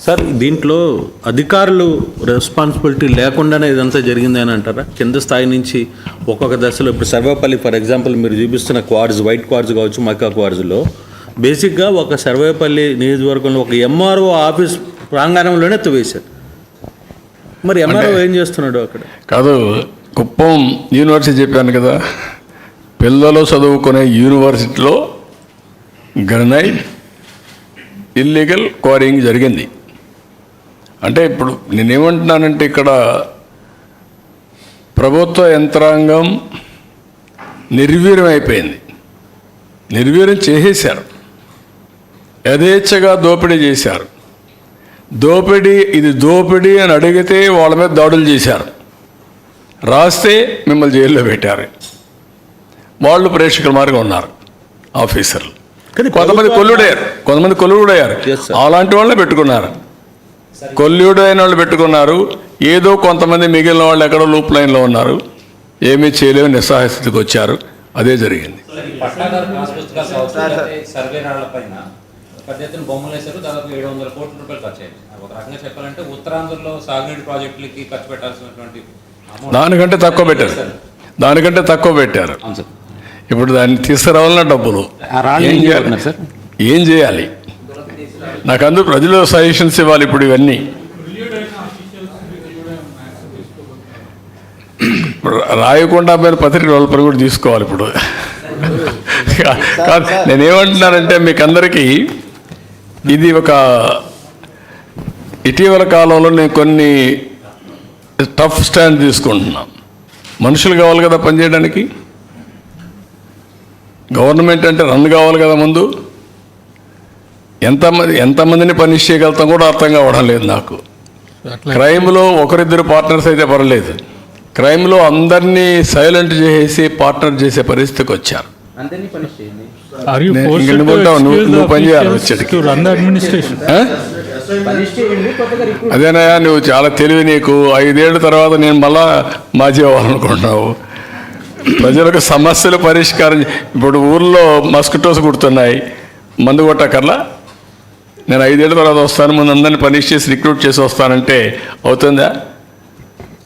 Sir దీంట్లో అధికారులు responsibility లేకుండానే ఇదంతా జరిగింది అని అంటారా? కింద స్థాయి నుంచి ఒక్కొక్క దశలో ఇప్పుడు సర్వేపల్లి ఫర్ ఎగ్జాంపుల్ మీరు చూపిస్తున్న క్వార్డ్స్, వైట్ క్వార్డ్స్ కావచ్చు, మక్కా క్వార్డ్స్లో బేసిక్గా ఒక సర్వేపల్లి నియోజకవర్గంలో ఒక ఎంఆర్ఓ ఆఫీస్ ప్రాంగణంలోనే తవ్వేశారు. మరి ఎంఆర్ఓ ఏం చేస్తున్నాడు అక్కడ? కాదు, కుప్పం యూనివర్సిటీ చెప్పాను కదా, పిల్లలు చదువుకునే యూనివర్సిటీలో గ్రనైట్ ఇల్లీగల్ క్వారీయింగ్ జరిగింది. అంటే ఇప్పుడు నేనేమంటున్నానంటే ఇక్కడ ప్రభుత్వ యంత్రాంగం నిర్వీర్యం అయిపోయింది. నిర్వీర్యం చేసేశారు, యథేచ్ఛగా దోపిడీ చేశారు. ఇది దోపిడీ అని అడిగితే వాళ్ళ మీద దాడులు చేశారు, రాస్తే మిమ్మల్ని జైల్లో పెట్టారు. వాళ్ళు ప్రేక్షకుల మార్గం ఉన్నారు ఆఫీసర్లు. కొంతమంది కొల్లుడయ్యారు. అలాంటి వాళ్ళని పెట్టుకున్నారు, కొల్లుడైన వాళ్ళు పెట్టుకున్నారు. ఏదో కొంతమంది మిగిలిన వాళ్ళు ఎక్కడో లూప్ లైన్లో ఉన్నారు, ఏమీ చేయలేవు, నిస్సహాయ స్థితికి వచ్చారు. అదే జరిగింది. దానికంటే తక్కువ పెట్టారు. ఇప్పుడు దాన్ని తీసుకురావాలన్న డబ్బులు ఏం చేయాలి? నాకు అందరూ ప్రజలు సజెషన్స్ ఇవ్వాలి. ఇప్పుడు ఇవన్నీ రాయకుండా మీరు పత్రిక వాళ్ళ కూడా తీసుకోవాలి. ఇప్పుడు కాదు, నేనేమంటున్నానంటే మీకు అందరికీ ఇది ఒక ఇటీవల కాలంలో నేను కొన్ని టఫ్ స్టాండ్ తీసుకుంటున్నాను. మనుషులు కావాలి కదా పనిచేయడానికి, గవర్నమెంట్ అంటే రన్ కావాలి కదా. ముందు ఎంతమందిని పనిష్ చేయగలుగుతాం కూడా అర్థం కావడం లేదు నాకు. క్రైమ్లో ఒకరిద్దరు పార్ట్నర్స్ అయితే పర్లేదు, క్రైమ్లో అందరినీ సైలెంట్ చేసి పార్ట్నర్ చేసే పరిస్థితికి వచ్చారు. నువ్వు పని చేయాలి వచ్చేటికి. అదేనయ్యా, నువ్వు చాలా తెలివి. నీకు 5 ఏళ్ళ తర్వాత నేను మళ్ళా మాజీ అవ్వాలనుకుంటున్నావు. ప్రజలకు సమస్యలు పరిష్కారం. ఇప్పుడు ఊర్లో మస్కిటోస్ కుడుతున్నాయి, మందు కొట్టకర్లా. నేను 5 ఏళ్ళ తర్వాత వస్తాను, ముందు అందరినీ పనిష్ చేసి రిక్రూట్ చేసి వస్తానంటే అవుతుందా?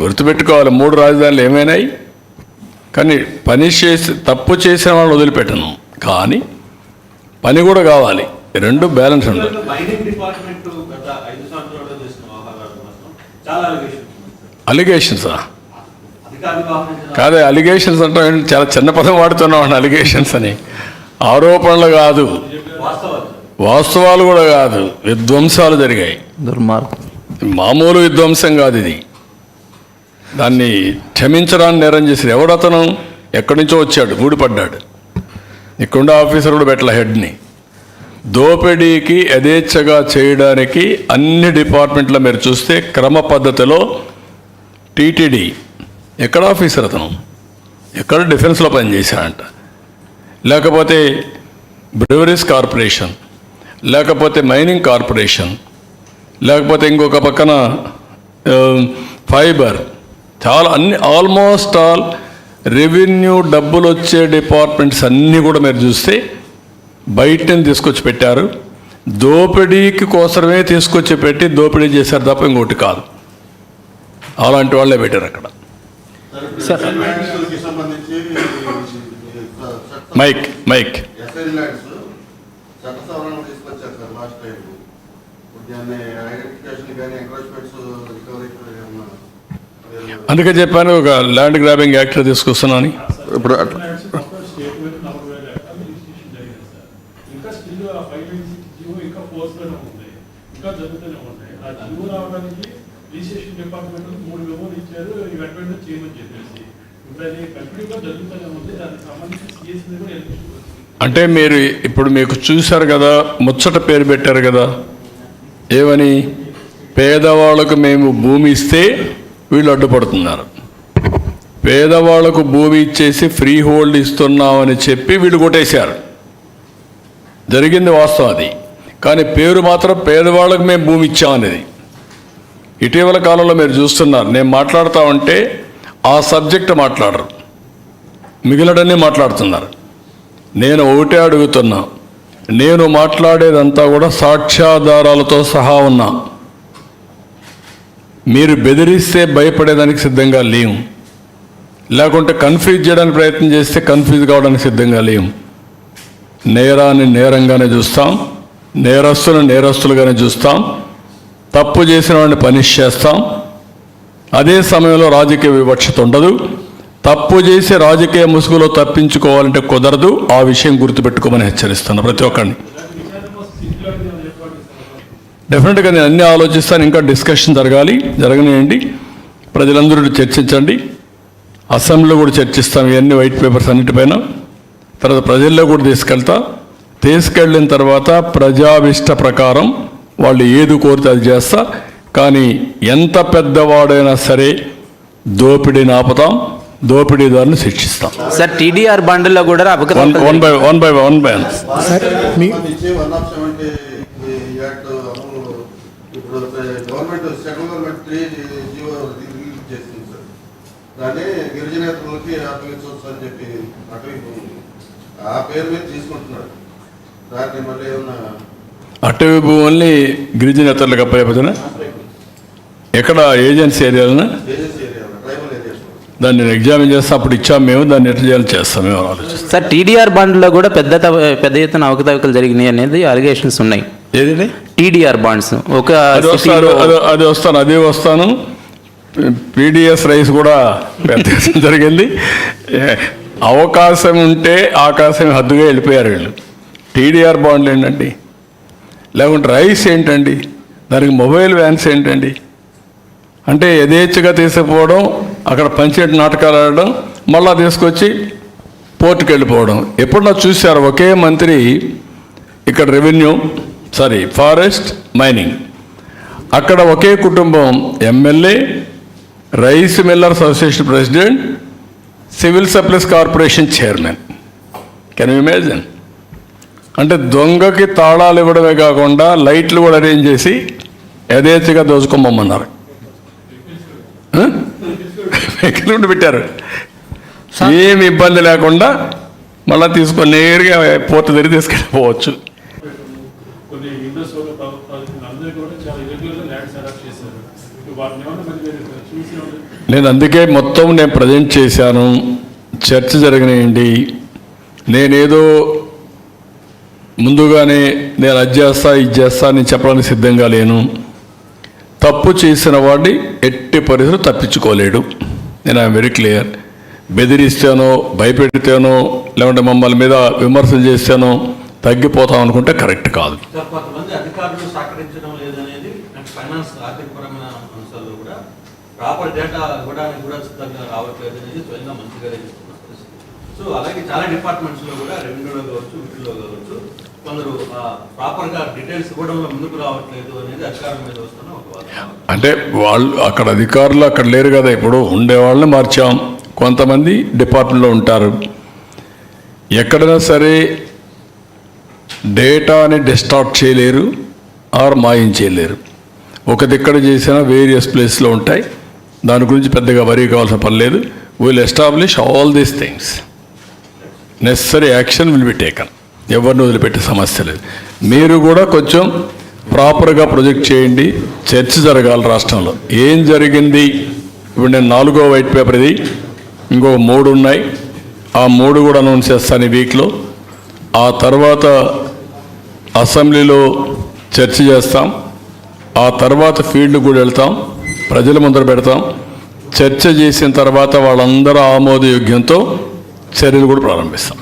గుర్తుపెట్టుకోవాలి, 3 రాజధానులు ఏమైనాయి. కానీ పనిష్ చేసి తప్పు చేసిన వాళ్ళు వదిలిపెట్టను, కానీ పని కూడా కావాలి. 2 బ్యాలెన్స్ ఉంటుంది. అలిగేషన్సా? కాదే, అలిగేషన్స్ అంటే చాలా చిన్న పదం వాడుతున్నాం. అలిగేషన్స్ అని ఆరోపణలు కాదు, వాస్తవాలు కూడా కాదు, విధ్వంసాలు జరిగాయి. మామూలు విధ్వంసం కాదు ఇది. దాన్ని క్షమించడానికి నేరం చేశారు. ఎవడతను? ఎక్కడి నుంచో వచ్చాడు, ఊడిపడ్డాడు. ఇక్కడుండే ఆఫీసర్ కూడా పెట్టల హెడ్ని. దోపిడీకి యథేచ్ఛగా చేయడానికి అన్ని డిపార్ట్మెంట్లో మీరు చూస్తే క్రమ పద్ధతిలో టీటీడీ ఎక్కడ ఆఫీసర్ అతను, ఎక్కడ డిఫెన్స్లో పనిచేశాడంట, లేకపోతే బ్రెవరీస్ కార్పొరేషన్, లేకపోతే మైనింగ్ కార్పొరేషన్, లేకపోతే ఇంకొక పక్కన ఫైబర్, చాలా అన్ని ఆల్మోస్ట్ ఆల్ రెవెన్యూ డబ్బులు వచ్చే డిపార్ట్మెంట్స్ అన్నీ కూడా మీరు చూస్తే బయటని తీసుకొచ్చి పెట్టారు. దోపిడీకి కోసమే తీసుకొచ్చి పెట్టి దోపిడీ చేశారు తప్ప ఇంకోటి కాదు. అలాంటి వాళ్ళే పెట్టారు అక్కడ. మైక్ అందుకే చెప్పాను, ఒక ల్యాండ్ గ్రాబింగ్ యాక్ట్ తీసుకొస్తున్నాను. ఇప్పుడు అంటే మీరు ఇప్పుడు మీకు చూశారు కదా, ముచ్చట పేరు పెట్టారు కదా, ఏమని? పేదవాళ్ళకు మేము భూమి ఇస్తే వీళ్ళు అడ్డుపడుతున్నారు, పేదవాళ్లకు భూమి ఇచ్చేసి ఫ్రీ హోల్డ్ ఇస్తున్నామని చెప్పి వీళ్ళు కొట్టేశారు. జరిగింది వాస్తవం అది. కానీ పేరు మాత్రం పేదవాళ్ళకు మేము భూమి ఇచ్చామనేది. ఇటీవల కాలంలో మీరు చూస్తున్నారు, నేను మాట్లాడుతూ ఉంటే ఆ సబ్జెక్ట్ మాట్లాడరు, మిగిలినన్నీ మాట్లాడుతున్నారు. నేను ఒకటే అడుగుతున్నా, నేను మాట్లాడేదంతా కూడా సాక్ష్యాధారాలతో సహా ఉన్నా. మీరు బెదిరిస్తే భయపడేదానికి సిద్ధంగా లేము, లేకుంటే కన్ఫ్యూజ్ చేయడానికి ప్రయత్నం చేస్తే కన్ఫ్యూజ్ కావడానికి సిద్ధంగా లేము. నేరాన్ని నేరంగానే చూస్తాం, నేరస్తులను నేరస్తులుగానే చూస్తాం, తప్పు చేసిన వాడిని పనిష్ చేస్తాం. అదే సమయంలో రాజకీయ వివక్షత ఉండదు. తప్పు చేసి రాజకీయ ముసుగులో తప్పించుకోవాలంటే కుదరదు. ఆ విషయం గుర్తుపెట్టుకోమని హెచ్చరిస్తాను ప్రతి ఒక్కరిని. డెఫినెట్గా నేను అన్నీ ఆలోచిస్తాను. ఇంకా డిస్కషన్ జరగనియండి, ప్రజలందరూ చర్చించండి. అసెంబ్లీలో కూడా చర్చిస్తాం ఇవన్నీ వైట్ పేపర్స్ అన్నిటిపైన. తర్వాత ప్రజల్లో కూడా తీసుకెళ్ళిన తర్వాత ప్రజాభిష్ట ప్రకారం వాళ్ళు ఏది కోరితే అది చేస్తా. కానీ ఎంత పెద్దవాడైనా సరే దోపిడీని ఆపుతాం, దోపిడీదారుని శిక్షిస్తాం. సార్ టీడీఆర్ బండ్లో కూడా వన్ బై వన్. సార్ ఇప్పుడు government central government 3 GO release చేసింది సార్. దాన్ని గిరిజనేతలకి అప్పగించవచ్చు అని చెప్పి అటవీ భూమి ఆ పేరు మీద తీసుకుంటున్నాడు. దాన్ని మళ్ళీ ఏమన్నా అటవీ భూముల్ని గిరిజనేతలకు అప్పచెప్తున్నా ఎక్కడ ఏజెన్సీ ఏరియాలనా ఏజెన్సీ ఏరియాలో ట్రైబల్ ఏరియాస్ దాన్ని ఎగ్జామిన్ చేస్తాం. అప్పుడు ఇచ్చాము మేము, దాన్ని ఎట్లా చేయాలి చేస్తాం మేము ఆలోచిస్తాం. సార్ టీడీఆర్ బండ్లో కూడా పెద్ద ఎత్తున అవకతవకలు జరిగినాయి అనేది అలిగేషన్స్ ఉన్నాయి. ఏదండి టీడీఆర్ బాండ్స్ ఒక అదే వస్తాను. పీడిఎస్ రైస్ కూడా పెద్ద జరిగింది. అవకాశం ఉంటే ఆకాశం హద్దుగా వెళ్ళిపోయారు వీళ్ళు. టీడీఆర్ బాండ్లు ఏంటండి, లేకుంటే రైస్ ఏంటండి, దానికి మొబైల్ వ్యాన్స్ ఏంటండి, అంటే యథేచ్ఛగా తీసుకుపోవడం, అక్కడ పంచాయతీ నాటకాలు ఆడడం, మళ్ళా తీసుకొచ్చి పోర్టుకు వెళ్ళిపోవడం. ఎప్పుడన్నా చూశారు ఒకే మంత్రి ఇక్కడ ఫారెస్ట్ మైనింగ్, అక్కడ ఒకే కుటుంబం MLA, rice millers association president, civil supplies corporation chairman. Can you imagine? అంటే దొంగకి తాళాలు ఇవ్వడమే కాకుండా లైట్లు కూడా అరేంజ్ చేసి యథేచ్ఛగా దోచుకోమన్నారు. ఎక్కడ పెట్టారు, ఏమి ఇబ్బంది లేకుండా మళ్ళీ తీసుకొని నేరుగా పోర్టు దగ్గర తీసుకెళ్ళిపోవచ్చు. నేను అందుకే మొత్తం ప్రజెంట్ చేశాను. చర్చ జరగనియండి. నేనేదో ముందుగానే నేను అది చేస్తా ఇది చేస్తా నేను చెప్పడానికి సిద్ధంగా లేను. తప్పు చేసిన వాడిని ఎట్టి పరిస్థితులు తప్పించుకోలేడు. నేను ఐఎమ్ వెరీ క్లియర్. బెదిరిస్తానో భయపెడితేనో లేకుంటే మమ్మల్ని మీద విమర్శలు చేస్తానో తగ్గిపోతాం అనుకుంటే కరెక్ట్ కాదు. కొంతమంది అధికారులు సహకరించడం లేదనేది ఫైనాన్స్ ఆర్థికపరమైన అంశాల్లో కూడా ప్రాపర్ డేటా ఇవ్వడానికి కూడా సిద్ధంగా రావట్లేదు అనేది స్వయంగా మంత్రి గారే చెప్తున్నారు. సో అలాగే చాలా డిపార్ట్మెంట్స్లో కూడా రెవెన్యూలో కావచ్చు, వీటిలో కావచ్చు, కొందరు ప్రాపర్గా డీటెయిల్స్ ఇవ్వడంలో ముందుకు రావట్లేదు అనేది అధికారుల మీద వస్తున్న ఒక వాదన. అంటే వాళ్ళు అక్కడ అధికారులు అక్కడ లేరు కదా, ఇప్పుడు ఉండేవాళ్ళని మార్చాం. కొంతమంది డిపార్ట్మెంట్లో ఉంటారు. ఎక్కడైనా సరే డేటాని డిస్టార్ట్ చేయలేరు ఆర్ మాయించేయలేరు. ఒక దిక్కడ చేసిన వేరియస్ ప్లేస్లో ఉంటాయి. దాని గురించి పెద్దగా వరీ కావాల్సిన పని లేదు. Will establish all these things. Necessary action will be taken. ఎవరిని వదిలిపెట్టే సమస్య లేదు. మీరు కూడా కొంచెం ప్రాపర్గా ప్రొజెక్ట్ చేయండి. చర్చ జరగాలి రాష్ట్రంలో. ఏం జరిగింది? ఇప్పుడు నేను 4వ వైట్ పేపర్ ఇది, ఇంకో 3 ఉన్నాయి. ఆ 3 కూడా అనౌన్స్ చేస్తాను ఈ వీక్లో. ఆ తర్వాత అసెంబ్లీలో చర్చ చేస్తాం. ఆ తర్వాత ఫీల్డ్ కూడా వెళ్తాం, ప్రజల ముందర పెడతాం. చర్చ చేసిన తర్వాత వాళ్ళందరూ ఆమోదయోగ్యంతో చర్యలు కూడా ప్రారంభిస్తాం.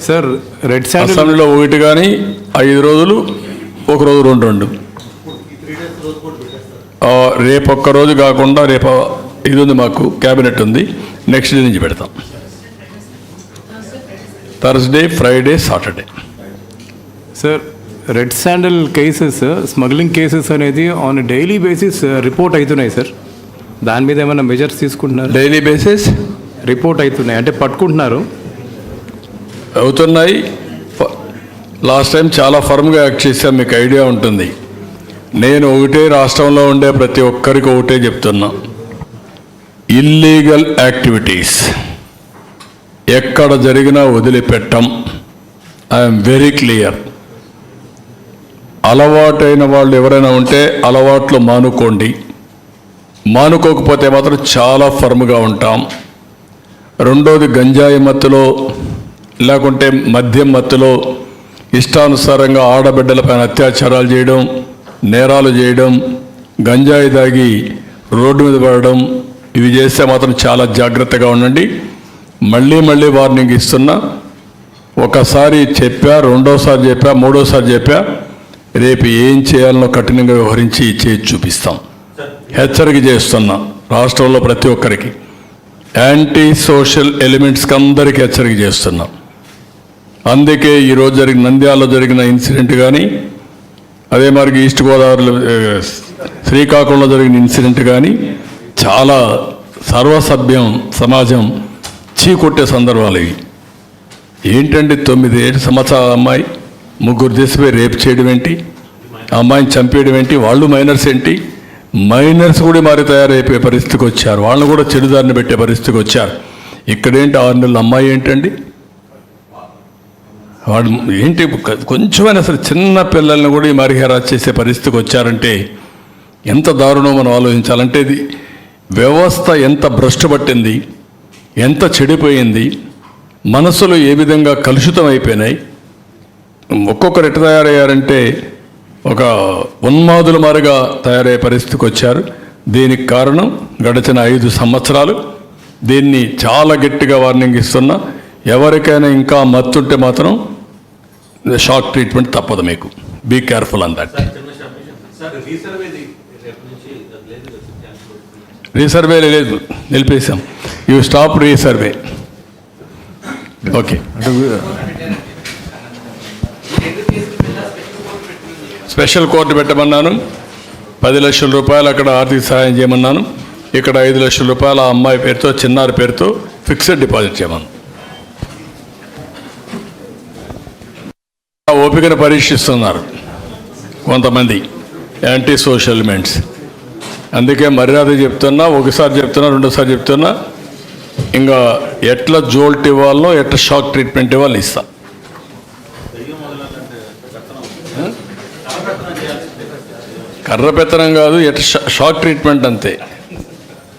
సార్ రెడ్ శాండిల్ అసెంబ్లీలో 1 కానీ 5 రోజులు, ఒక రోజు 2 రేపు ఒక్క రోజు కాకుండా రేపు ఇది ఉంది, మాకు క్యాబినెట్ ఉంది, నెక్స్ట్ డే నుంచి పెడతాం. Thursday, Friday, Saturday. Sir red sandal cases, smuggling cases అనేది ఆన్ డైలీ బేసిస్ రిపోర్ట్ అవుతున్నాయి సార్. దాని మీద ఏమైనా మెజర్స్ తీసుకుంటున్నారు? డైలీ బేసిస్ రిపోర్ట్ అవుతున్నాయి అంటే పట్టుకుంటున్నారు అవుతున్నాయి. లాస్ట్ టైం చాలా ఫర్మ్గా యాక్ట్ చేశాం, మీకు ఐడియా ఉంటుంది. నేను ఒకటే రాష్ట్రంలో ఉండే ప్రతి ఒక్కరికి ఒకటే చెప్తున్నా, ఇల్లీగల్ యాక్టివిటీస్ ఎక్కడ జరిగినా వదిలిపెట్టం. I'm very clear. అలవాటైన వాళ్ళు ఎవరైనా ఉంటే అలవాట్లు మానుకోండి. మానుకోకపోతే మాత్రం చాలా ఫర్మ్గా ఉంటాం. రెండోది గంజాయి మత్తులో లేకుంటే మద్యం మత్తులో ఇష్టానుసారంగా ఆడబిడ్డలపైన అత్యాచారాలు చేయడం, నేరాలు చేయడం, గంజాయి తాగి రోడ్డు మీద పడడం, ఇవి చేస్తే మాత్రం చాలా జాగ్రత్తగా ఉండండి. మళ్ళీ మళ్ళీ వార్నింగ్ ఇస్తున్నా. ఒకసారి చెప్పా, రెండోసారి చెప్పా, మూడోసారి చెప్పా, రేపు ఏం చేయాలనో కఠినంగా వ్యవహరించి చేసి చూపిస్తాం. హెచ్చరిక చేస్తున్నా రాష్ట్రంలో ప్రతి ఒక్కరికి, యాంటీ సోషల్ ఎలిమెంట్స్కి అందరికీ హెచ్చరిక చేస్తున్నాం. అందుకే ఈరోజు జరిగిన నంద్యాలలో జరిగిన ఇన్సిడెంట్ కానీ, అదే మరి ఈస్ట్ గోదావరిలో శ్రీకాకుళంలో జరిగిన ఇన్సిడెంట్ కానీ చాలా సర్వసభ్యం సమాజం చీకొట్టే సందర్భాలు ఇవి. ఏంటంటే 9 సంవత్సరాల అమ్మాయి, 3 దేశపై రేపు చేయడం ఏంటి, అమ్మాయిని చంపేయడం ఏంటి, వాళ్ళు మైనర్స్ ఏంటి, మైనర్స్ కూడా మరి తయారైపోయే పరిస్థితికి వచ్చారు, వాళ్ళని కూడా చెడుదారిని పెట్టే పరిస్థితికి వచ్చారు. ఇక్కడేంటి 6 నెలల అమ్మాయి ఏంటండి, వాడు ఏంటి కొంచెమైనా అసలు చిన్న పిల్లల్ని కూడా ఈ మరి హెరాస్ చేసే పరిస్థితికి వచ్చారంటే ఎంత దారుణం మనం ఆలోచించాలంటే. ఇది వ్యవస్థ ఎంత భ్రష్టు పట్టింది, ఎంత చెడిపోయింది, మనసులు ఏ విధంగా కలుషితం అయిపోయినాయి. ఒక్కొక్కరు ఎట్లా తయారయ్యారంటే ఒక ఉన్మాదుల మారిగా తయారయ్యే పరిస్థితికి వచ్చారు. దీనికి కారణం గడిచిన 5 సంవత్సరాలు. దీన్ని చాలా గట్టిగా వార్నింగ్ ఇస్తున్నా. ఎవరికైనా ఇంకా మత్తుంటే మాత్రం షాక్ ట్రీట్మెంట్ తప్పదు మీకు. Be careful on that. Resurvey లేదు, నిలిపేశాం. You stop resurvey. Okay, special court పెట్టమన్నాను. 10 లక్షల రూపాయలు అక్కడ ఆర్థిక సహాయం చేయమన్నాను. ఇక్కడ 5 లక్షల రూపాయలు ఆ అమ్మాయి పేరుతో, చిన్నారి పేరుతో ఫిక్స్డ్ డిపాజిట్ చేయమన్నాను. ఓపికను పరీక్షిస్తున్నారు కొంతమంది యాంటీ సోషల్ ఎలిమెంట్స్. అందుకే మర్యాద చెప్తున్నా, ఒకసారి చెప్తున్నా, రెండోసారి చెప్తున్నా, ఇంకా ఎట్లా జోల్ట్ ఇవ్వాలో, ఎట్లా షాక్ ట్రీట్మెంట్ ఇవ్వాలో ఇస్తా. కర్ర పెత్తనం కాదు, ఎట్లా షాక్ ట్రీట్మెంట్ అంతే.